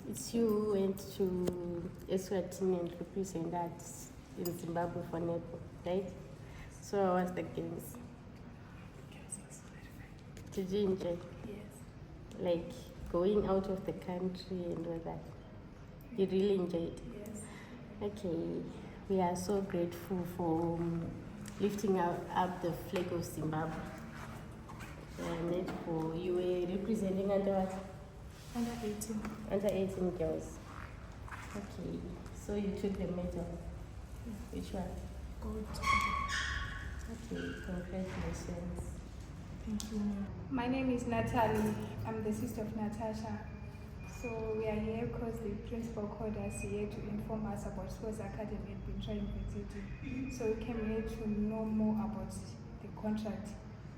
It's you went to Eswatini and represent that in Zimbabwe for netball, right? So how was the games? Did you enjoy? Yes. Like going out of the country and all that? You really enjoyed? Yes. Okay, we are so grateful for lifting up the flag of Zimbabwe. Netball, you were representing under what? Under 18. Under 18 girls. Okay, so you took the medal. Which one? Gold. Okay, congratulations. Thank you. My name is Natalie. I'm the sister of Natasha. So we are here because the principal called us here to inform us about Sports Academy at Bintra University. So we came here to know more about the contract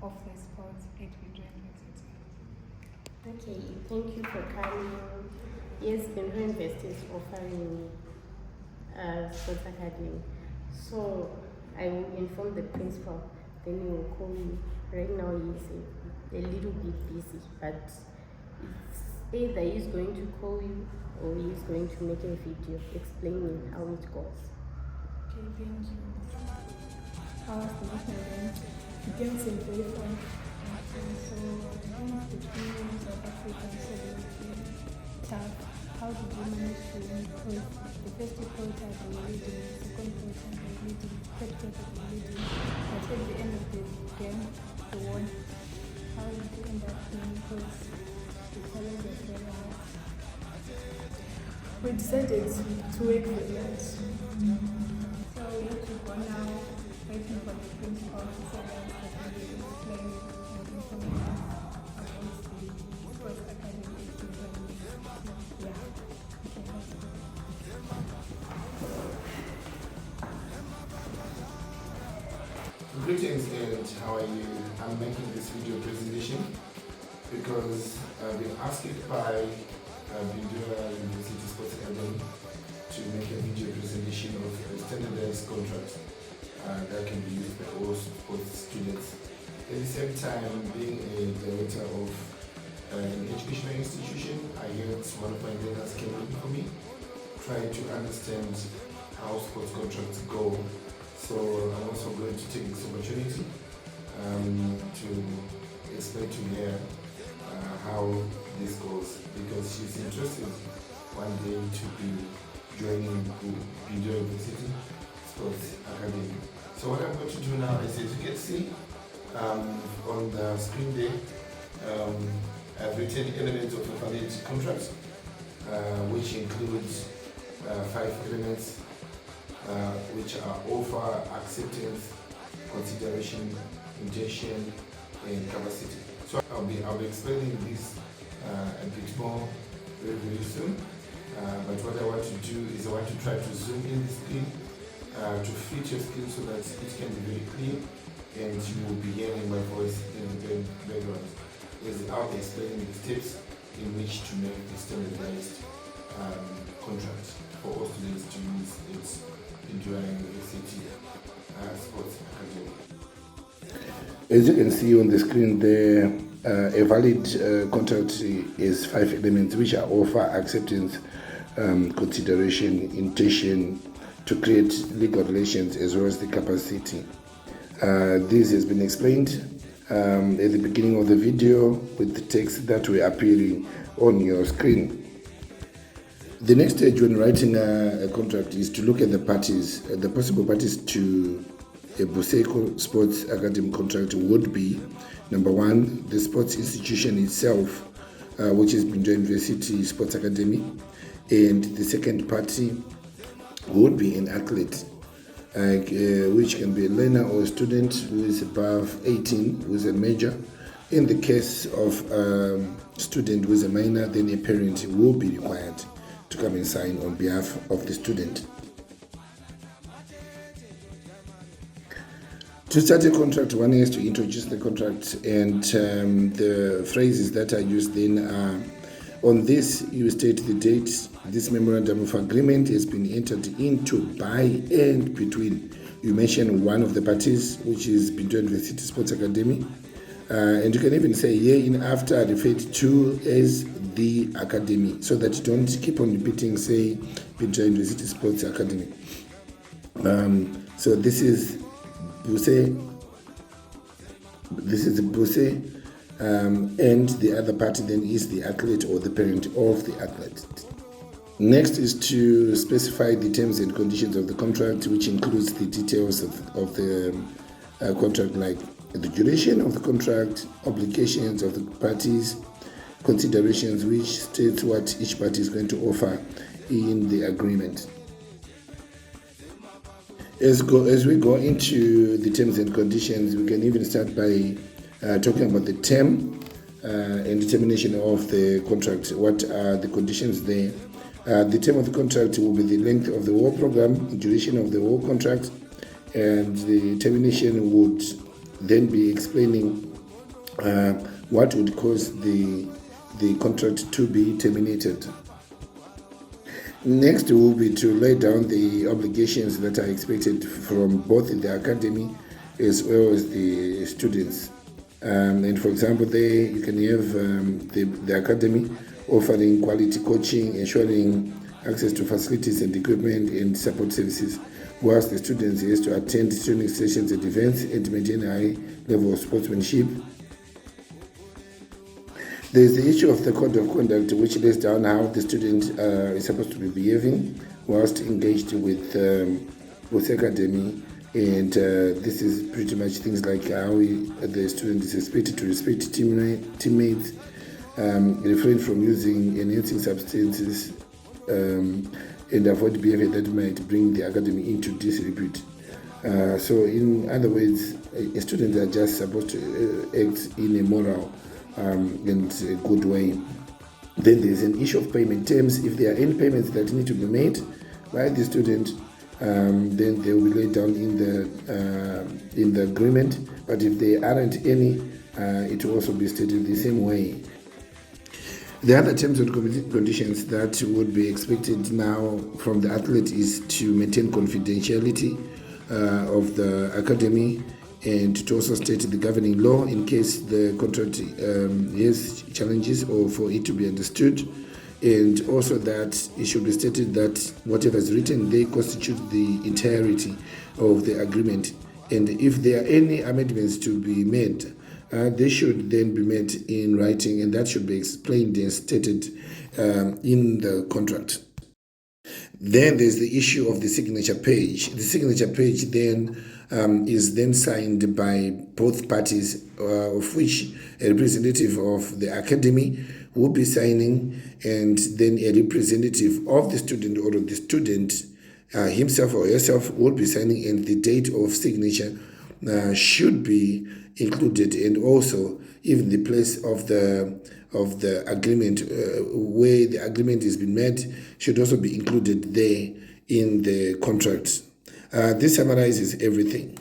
of the sports at Bintra University. Okay, thank you for coming. Yes, Bintra University is offering Sports Academy. So I will inform the principal, then he will call you. Right now he's a little bit busy, but it's either he's going to call you or he's going to make a video explaining how it goes. Okay, thank you. How was the national event? The games in very fun. So the games between South Africa and South tough. How did you manage to win? Because the first two quarters they were leading, the second quarter they were leading, third quarter they were leading. But at the end of the game, they won. How did you end up winning? Because the challenge was very hard. We decided to wait for that. So we have to go now, waiting for the principal to say that we will explain and inform us about the Sports Academy. Yeah. Greetings and how are you? I'm making this video presentation because I've been asked by Bintra University Sports Academy to make a video presentation of a standardized contract that can be used by all sports students. At the same time, being a director of an educational institution, I heard one of my learners came in for me, trying to understand how sports contracts go. So I'm also going to take this opportunity to explain to her how this goes, because is interested one day to be joining BUSE University Sports Academy. So what I'm going to do now is, as you can see on the screen there, I've written elements of a valid contract, which includes 5 elements, which are offer, acceptance, consideration, intention, and capacity. So I'll be explaining this a bit more very soon. But what I want to do is I want to try to zoom in the screen to fit your screen so that it can be very clear and you will be hearing my voice in the background as I'll be explaining the steps in which to make the standardized contract for all students to use it in during University Sports Academy. As you can see on the screen there, a valid contract is 5 elements, which are offer, acceptance, consideration, intention to create legal relations, as well as the capacity. This has been explained at the beginning of the video with the text that were appearing on your screen. The next stage when writing a contract is to look at the parties. The possible parties to a BUSE Sports Academy contract would be, number 1, the sports institution itself, which is BUSE University Sports Academy, and the second party would be an athlete, which can be a learner or a student who is above 18, who is a major. In the case of a student who is a minor, then a parent will be required to come and sign on behalf of the student. To start a contract, one has to introduce the contract, and the phrases that are used then are, on this, you state the date. This memorandum of agreement has been entered into by and between. You mention one of the parties, which is BUSE University Sports Academy, and you can even say herein after referred to as the academy, so that you don't keep on repeating, say, BUSE University Sports Academy. So this is BUSE. This is the BUSE. And the other party then is the athlete or the parent of the athlete. Next is to specify the terms and conditions of the contract, which includes the details of the contract, like the duration of the contract, obligations of the parties, considerations, which states what each party is going to offer in the agreement. As we go into the terms and conditions, we can even start by talking about the term and determination of the contract. What are the conditions there? The term of the contract will be the length of the whole program, duration of the whole contract, and the termination would then be explaining what would cause the contract to be terminated. Next will be to lay down the obligations that are expected from both the academy as well as the students. And for example, there you can have the academy offering quality coaching, ensuring access to facilities and equipment and support services, whilst the students has to attend training sessions and events and maintain a high level of sportsmanship. There is the issue of the code of conduct, which lays down how the student is supposed to be behaving whilst engaged with BUSE Academy. And this is pretty much things like how the student is expected to respect teammates, refrain from using enhancing substances, and avoid behavior that might bring the academy into disrepute. So in other words, students are just supposed to act in a moral and a good way. Then there's an issue of payment terms. If there are any payments that need to be made by the student, then they will be laid down in the agreement. But if there aren't any, it will also be stated the same way. The other terms and conditions that would be expected now from the athlete is to maintain confidentiality of the academy, and to also state the governing law in case the contract has challenges, or for it to be understood. And also that it should be stated that whatever is written, they constitute the entirety of the agreement. And if there are any amendments to be made, they should then be met in writing, and that should be explained and stated in the contract. Then there's the issue of the signature page. The signature page then is then signed by both parties, of which a representative of the academy will be signing, and then a representative of the student or of the student himself or herself will be signing, and the date of signature should be included, and also even the place of the agreement where the agreement has been made should also be included there in the contract. This summarizes everything.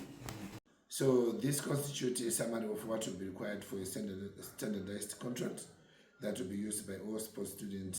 So this constitutes a summary of what will be required for a standardized contract that will be used by all sports students.